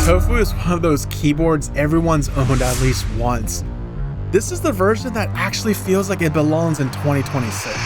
Tofu is one of those keyboards everyone's owned at least once. This is the version that actually feels like it belongs in 2026.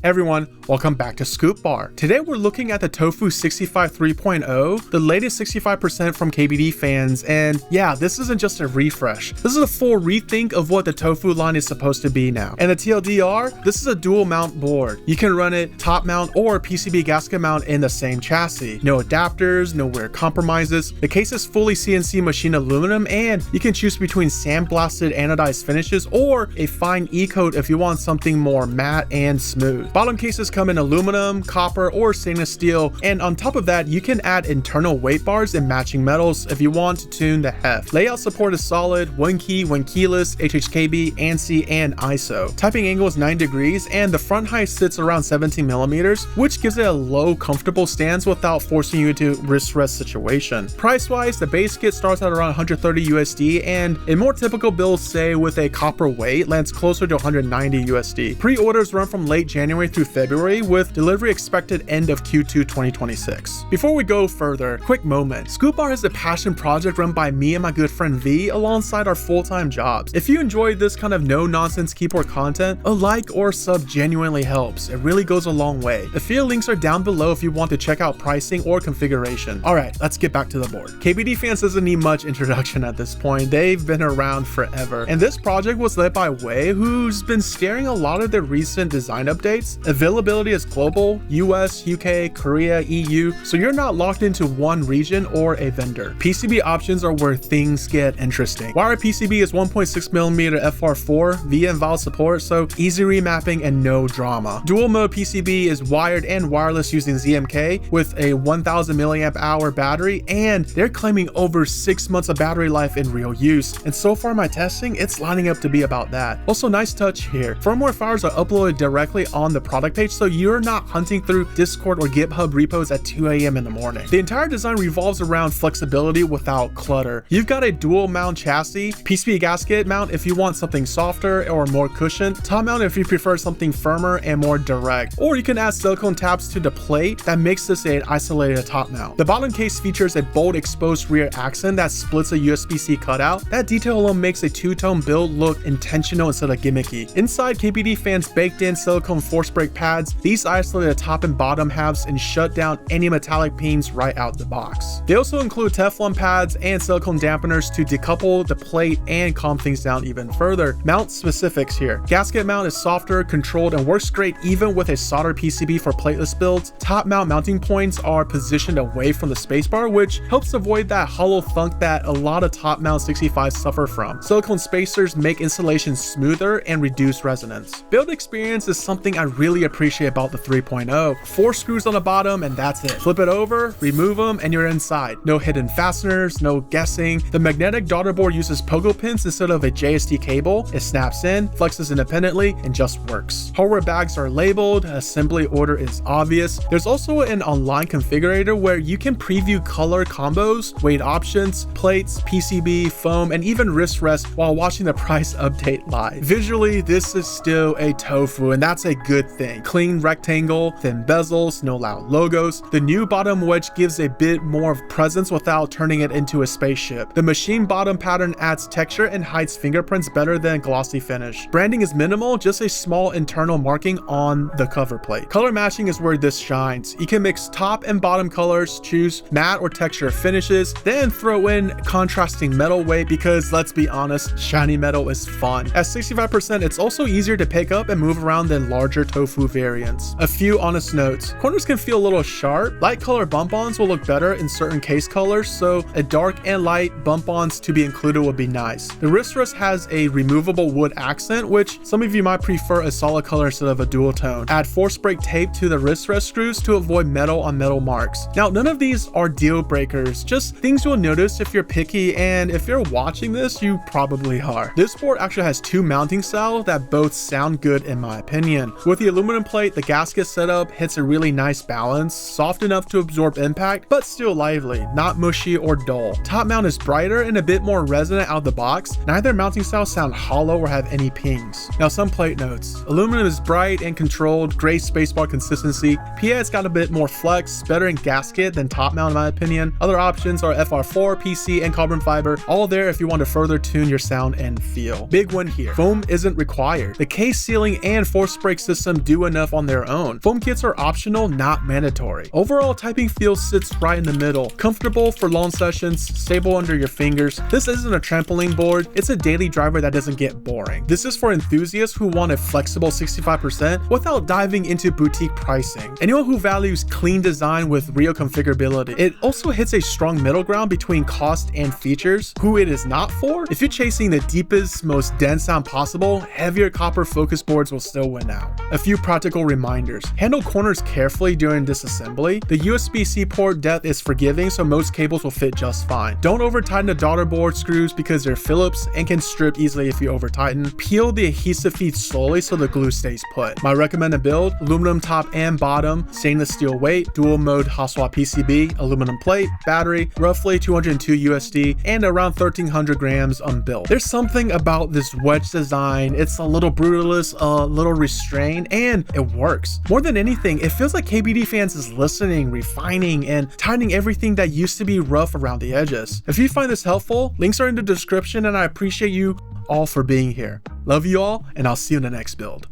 Everyone, welcome back to Scoop Bar. Today we're looking at the Tofu65 3.0, the latest 65% from KBDfans, and yeah, this isn't just a refresh. This is a full rethink of what the Tofu line is supposed to be now. And the TLDR, this is a dual mount board. You can run it top mount or PCB gasket mount in the same chassis. No adapters, no weird compromises. The case is fully CNC machined aluminum, and you can choose between sandblasted anodized finishes or a fine E-coat if you want something more matte and smooth. Bottom cases come in aluminum, copper, or stainless steel, and on top of that, you can add internal weight bars and matching metals if you want to tune the heft. Layout support is solid, one key, one keyless, HHKB, ANSI, and ISO. Typing angle is 9 degrees, and the front height sits around 17 millimeters, which gives it a low, comfortable stance without forcing you into wrist rest situation. Price-wise, the base kit starts at around 130 USD, and a more typical build, say with a copper weight, lands closer to 190 USD. Pre-orders run from late January through February, with delivery expected end of Q2 2026. Before we go further, quick moment. Scoop Bar is a passion project run by me and my good friend V alongside our full-time jobs. If you enjoy this kind of no-nonsense keyboard content, a like or sub genuinely helps. It really goes a long way. The affiliate links are down below if you want to check out pricing or configuration. Alright, let's get back to the board. KBDfans doesn't need much introduction at this point. They've been around forever. And this project was led by Wei, who's been steering a lot of their recent design updates. Availability is global, US, UK, Korea, EU, so you're not locked into one region or a vendor. PCB options are where things get interesting. Wire PCB is 1.6mm FR4, VM valve support, so easy remapping and no drama. Dual mode PCB is wired and wireless using ZMK with a 1000 mAh battery, and they're claiming over 6 months of battery life in real use, and so far my testing, it's lining up to be about that. Also, nice touch here. Firmware files are uploaded directly on the product page, so you're not hunting through Discord or GitHub repos at 2 AM in the morning. The entire design revolves around flexibility without clutter. You've got a dual mount chassis, PCB gasket mount if you want something softer or more cushioned, top mount if you prefer something firmer and more direct, or you can add silicone tabs to the plate that makes this an isolated top mount. The bottom case features a bold exposed rear accent that splits a USB-C cutout. That detail alone makes a two-tone build look intentional instead of gimmicky. Inside, KBDfans baked in silicone force brake pads. These isolate the top and bottom halves and shut down any metallic pings right out the box. They also include Teflon pads and silicone dampeners to decouple the plate and calm things down even further. Mount specifics here. Gasket mount is softer, controlled, and works great even with a solder PCB for plateless builds. Top mount mounting points are positioned away from the spacebar, which helps avoid that hollow thunk that a lot of top mount 65s suffer from. Silicone spacers make installation smoother and reduce resonance. Build experience is something I really appreciate about the 3.0. 4 screws on the bottom and that's it. Flip it over, remove them, and you're inside. No hidden fasteners, no guessing. The magnetic daughterboard uses pogo pins instead of a JST cable. It snaps in, flexes independently, and just works. Hardware bags are labeled, assembly order is obvious. There's also an online configurator where you can preview color combos, weight options, plates, PCB, foam, and even wrist rest while watching the price update live. Visually, this is still a Tofu, and that's a good thing. Clean rectangle, thin bezels, no loud logos. The new bottom wedge gives a bit more of presence without turning it into a spaceship. The machine bottom pattern adds texture and hides fingerprints better than glossy finish. Branding is minimal, just a small internal marking on the cover plate. Color matching is where this shines. You can mix top and bottom colors, choose matte or texture finishes, then throw in contrasting metal weight because let's be honest, shiny metal is fun. At 65%, it's also easier to pick up and move around than larger Tofu Tofu variants. A few honest notes. Corners can feel a little sharp. Light color bump-ons will look better in certain case colors, so a dark and light bump-ons to be included would be nice. The wrist rest has a removable wood accent, which some of you might prefer a solid color instead of a dual tone. Add force brake tape to the wrist rest screws to avoid metal on metal marks. Now, none of these are deal breakers, just things you'll notice if you're picky, and if you're watching this, you probably are. This board actually has two mounting styles that both sound good in my opinion. With the aluminum plate, the gasket setup hits a really nice balance, soft enough to absorb impact, but still lively, not mushy or dull. Top mount is brighter and a bit more resonant out of the box. Neither mounting style sound hollow or have any pings. Now, some plate notes. Aluminum is bright and controlled, great spacebar consistency. PA's got a bit more flex, better in gasket than top mount in my opinion. Other options are FR4, PC, and carbon fiber, all there if you want to further tune your sound and feel. Big one here, foam isn't required. The case sealing and force brake system do enough on their own. Foam kits are optional, not mandatory. Overall, typing feel sits right in the middle. Comfortable for long sessions, stable under your fingers. This isn't a trampoline board, it's a daily driver that doesn't get boring. This is for enthusiasts who want a flexible 65% without diving into boutique pricing. Anyone who values clean design with real configurability. It also hits a strong middle ground between cost and features. Who it is not for? If you're chasing the deepest, most dense sound possible, heavier copper focus boards will still win out. A few practical reminders. Handle corners carefully during disassembly. The USB-C port depth is forgiving, so most cables will fit just fine. Don't over tighten the daughterboard screws because they're Phillips and can strip easily if you over tighten. Peel the adhesive feed slowly so the glue stays put. My recommended build: aluminum top and bottom, stainless steel weight, dual mode hot swap PCB, aluminum plate, battery, roughly 202 USD, and around 1300 grams unbuilt. There's something about this wedge design. It's a little brutalist, a little restrained, and it works. More than anything, it feels like KBDfans is listening, refining, and tightening everything that used to be rough around the edges. If you find this helpful, links are in the description, and I appreciate you all for being here. Love you all, and I'll see you in the next build.